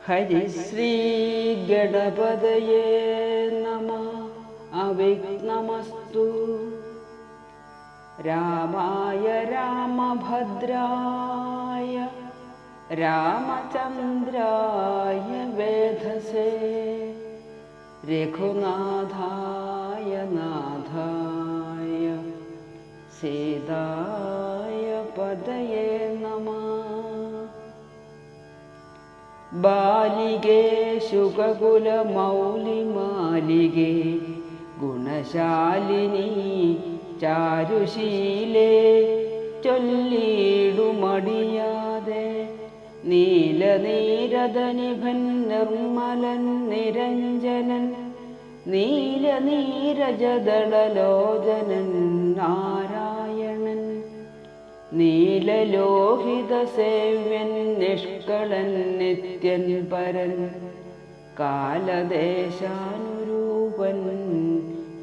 ഹരിശ്രീ ഗണപതയേ നമഃ. അവിഘ്നമസ്തു. രാമായ രാമഭദ്രായ രാമചന്ദ്രായ വേധസേ രഘുനാഥായ നാഥായ സീതായ പദയേ നമഃ. ബാലികേ ശുകകുലമൗലിമാലികേ ഗുണശാലിനി ചാരുശീലേ ചൊല്ലിടുമടിയാതെ നീലനീരദനിഭൻ നിർമ്മലൻ നിരഞ്ജനൻ നീലനീരജദളലോചനൻ നാരായണൻ നീലലോഹിതസേവ്യൻ നിഷ്കളൻ നിത്യൻ പരൻ കാലദേശാനുരൂപൻ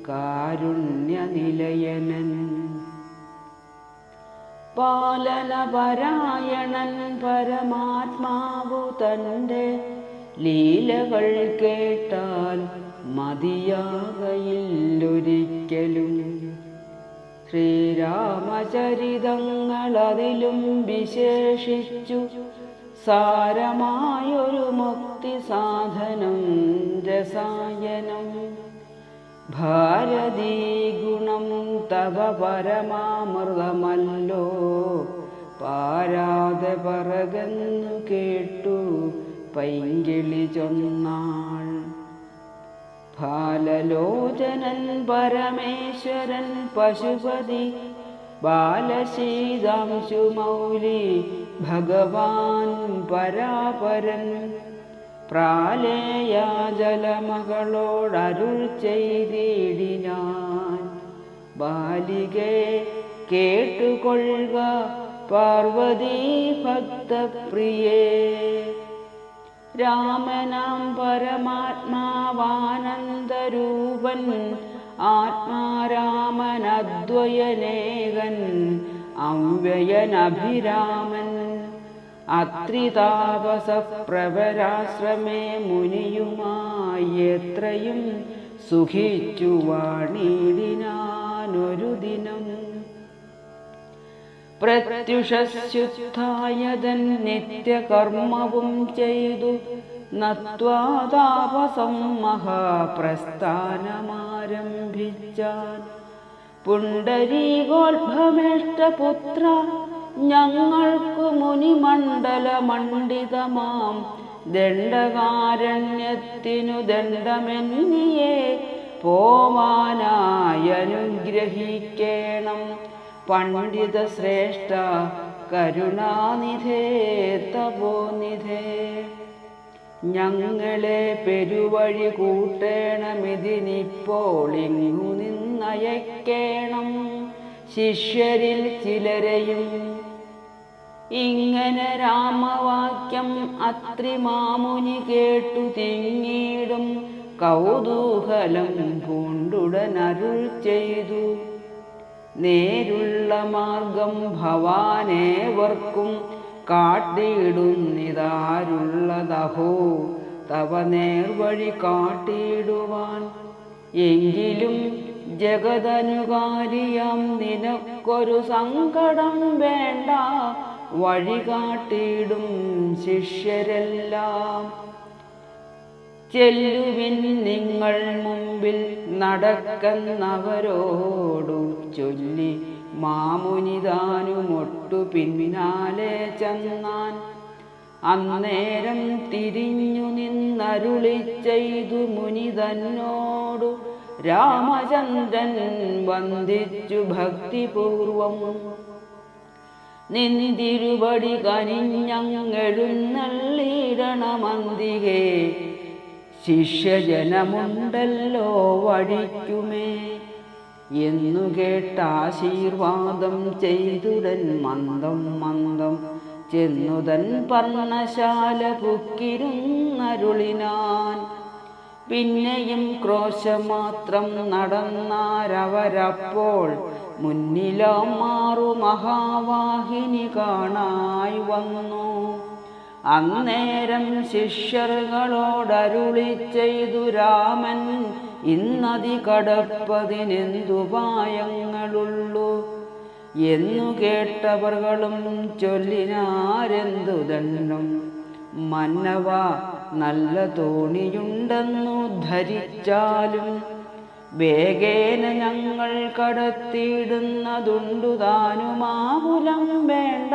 കാരുണ്യനിലയനൻ പാലനപരായണൻ പരമാത്മാവു തൻ്റെ ലീലകൾ കേട്ടാൽ മതിയാകയില്ലൊരിക്കലും. ശ്രീരാമചരിതങ്ങളതിലും വിശേഷിച്ചു സാരമായൊരു മുക്തി സാധനം രസായനം. ഭാരതീ ഗുണം തവ പരമാമൃതമല്ലോ പാരാതെ പറകെന്നു കേട്ടു പൈങ്കിളി ചൊന്നാൾ. ബാലലോചനൻ പരമേശ്വരൻ പശുപതി ബാലശീതാംശുമൗലി ഭഗവാൻ പരാപരൻ പ്രാലേയാജലമകളോടരുൾ ചെയ്തിടിനാൻ. ബാലികേ കേട്ടുകൊള്ളുക പാർവതീ ഭക്തപ്രിയേ. രാമനാം പരമാത്മാവാനന്ദരൂപൻ ആത്മാരാമനദ്വയനേകൻ അവ്യയനഭിരാമൻ അത്രിതാപസപ്രവരാശ്രമേ മുനിയുമായി എത്രയും സുഖിച്ചു വാണിടിനാനൊരു ദിനം. പ്രത്യുഷശുദ്ധായതൻ നിത്യകർമ്മവും ചെയ്തു നത്വാതാപസം മഹാപ്രസ്ഥാനമാരംഭിച്ചാൻ. പുണ്ഡരീകോത്ഭവേഷ്ടപുത്ര ഞങ്ങൾക്കു മുനിമണ്ഡലമണ്ഡിതമാം ദണ്ഡകാരണ്യത്തിനു ദണ്ഡമെന്നിയെ പോവാനായനുഗ്രഹിക്കേണം. പണ്ഡിത ശ്രേഷ്ഠ കരുണാനിധേ തപോനിധേ. ഞങ്ങളെ പെരുവഴി കൂട്ടേണമിതിനിപ്പോൾ ഇങ്ങു നിന്നയക്കേണം ശിഷ്യരിൽ ചിലരെയും. ഇങ്ങനെ രാമവാക്യം അത്രിമാമുനി കേട്ടു തിങ്ങിയിടും കൗതൂഹലം പൂണ്ടുടനരുൾ ചെയ്തു. നേരുള്ള മാർഗം ഭവാനേവർക്കും കാട്ടിയിടുന്നിതാരുള്ളതഹോ തവ നേർവഴി കാട്ടിയിടുവാൻ. എങ്കിലും ജഗദനുകാരിയാം നിനക്കൊരു സങ്കടം വേണ്ട, വഴി കാട്ടിയിടും ശിഷ്യരെല്ലാം. ചെല്ലുവിൻ നിങ്ങൾ മുമ്പിൽ നടക്കുന്നവരോടു ചൊല്ലി മാമുനിതാനുമൊട്ടു പിന്നാലെ ചെന്നാൻ. അന്നേരം തിരിഞ്ഞു നിന്നരുളി ചെയ്തു മുനി തന്നോടു രാമചന്ദ്രൻ വന്ദിച്ചു ഭക്തിപൂർവം. നിന്തിരുപടി കനിഞ്ഞങ്ങെഴുന്നള്ളിടണമന്തികേ ശിഷ്യജനമുണ്ടല്ലോ വഴിക്കുമേ എന്നു കേട്ടാശീർവാദം ചെയ്തുടൻ മന്ദം മന്ദം ചെന്നുതൻ പർണശാല പുക്കിരുന്നരുളിനാൻ. പിന്നെയും ക്രോശമാത്രം നടന്നാരവരപ്പോൾ മുന്നിലാം മാറു മഹാവാഹിനി കാണായി വന്നു. അന്നേരം ശിഷ്യർകളോടരുളി ചെയ്തു രാമൻ, ഇന്നതി കടപ്പതിനെന്തുപായങ്ങളുള്ളൂ എന്നു കേട്ടവർകളും ചൊല്ലിനാരെന്തു ദണ്ഡം. മന്നവ, നല്ല തോണിയുണ്ടെന്നു ധരിച്ചാലും വേഗേന ഞങ്ങൾ കടത്തിയിടുന്നതുണ്ടു താനുമാകുലം വേണ്ട,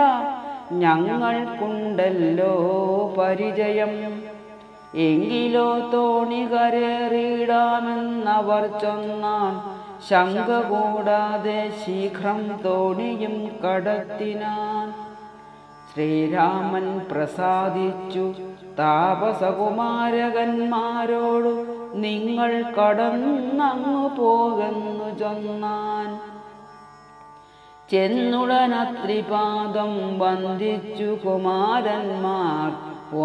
ഞങ്ങൾക്കുണ്ടല്ലോ പരിചയം. എങ്കിലോ തോണി കരേറിയിടാമെന്നവർ ചൊന്നാൻ, ശങ്ക കൂടാതെ ശീഘ്രം തോണിയും കടത്തിനാൻ. ശ്രീരാമൻ പ്രസാദിച്ചു താപസകുമാരകന്മാരോടു, നിങ്ങൾ കടന്നങ്ങു പോകെന്നു ചൊന്നാൻ. ചെന്നുടനത്രിപാദം വന്ദിച്ചു കുമാരന്മാർ,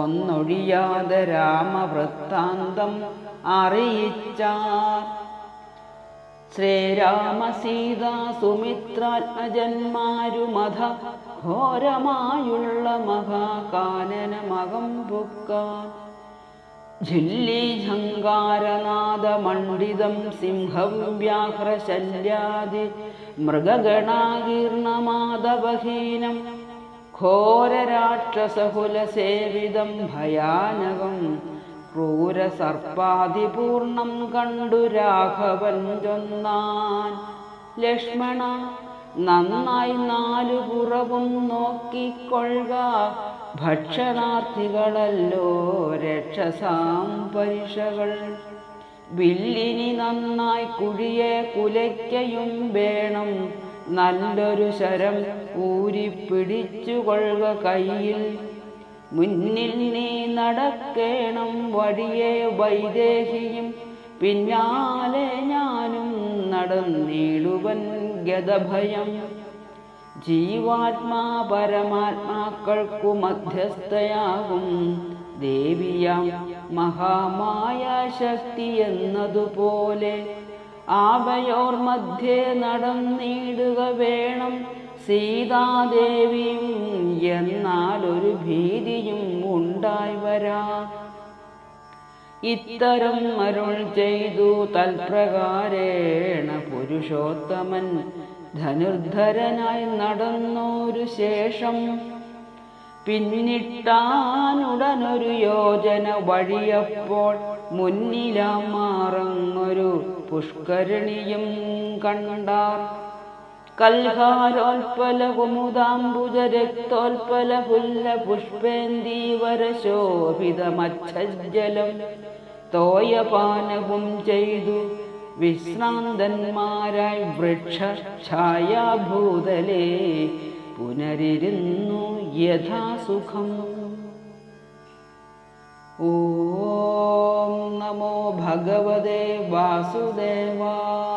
ഒന്നൊഴിയാതെ രാമവൃത്താന്തം അറിയിച്ചാർ. ശ്രീരാമ സീതാ സുമിത്രാത്മജന്മാരുമധ ഘോരമായുള്ള മഹാകാനനമകം പുക്കാൻ. ഝില്ലീഝങ്കാരനാദമണ്ഡിതം സിംഹം വ്യാഘ്രശല്യാദി മൃഗഗണാകീർണമാദവഹീനം, ഘോരരാക്ഷസകുലസേവിതം ഭയാനകം ക്രൂരസർപ്പാദിപൂർണം കണ്ടു രാഘവൻ ചൊന്നാൻ. ലക്ഷ്മണ, നന്നായി നാലുപുറവും നോക്കിക്കൊള്ളുക, ഭക്ഷണാർത്ഥികളല്ലോ രക്ഷസാം പരിഷകൾ. വില്ലിനി നന്നായി കുഴിയെ കുലയ്ക്കയും വേണം, നല്ലൊരു ശരം ഊരിപ്പിടിച്ചുകൊള്ളുക കയ്യിൽ. മുന്നിൽ നീ നടക്കേണം വഴിയെ വൈദേഹിയും, പിന്നാലെ ഞാനും നടന്നിടുവൻ ഗദഭയം. ജീവാത്മാ പരമാത്മാക്കൾക്കു മധ്യസ്ഥയാകും ദേവിയാം മഹാമായ ശക്തി എന്നതുപോലെ, ആവയോർ മധ്യേ നടന്നിടുക വേണം സീതാദേവിയും, എന്നാലൊരു ഭീതിയും ഉണ്ടായി വരാ. ഇത്തരം അരുൾ ചെയ്തു തൽപ്രകാരേണ പുരുഷോത്തമൻ ധനുർധരനായി നടന്നൊരു ശേഷം. പിന്നിട്ടാനുടനൊരു യോജന വഴിയപ്പോൾ മുന്നിലാം മാറങ്ങൊരു പുഷ്കരണിയും കണ്ടാർ. കൽഹാരോൽപല കുമുദാംബുജ രക്തോൽപല പുല്ല പുഷ്പേന്ദീവര ശോഭിതമച്ഛജ്ജലം തോയപാനവും ചെയ്തു വിശ്രാന്തന്മാരായി വൃക്ഷ ഛായാഭൂതലേ പുനരിരുന്നു യഥാസുഖം. ഓം നമോ ഭഗവതേ വാസുദേവായ.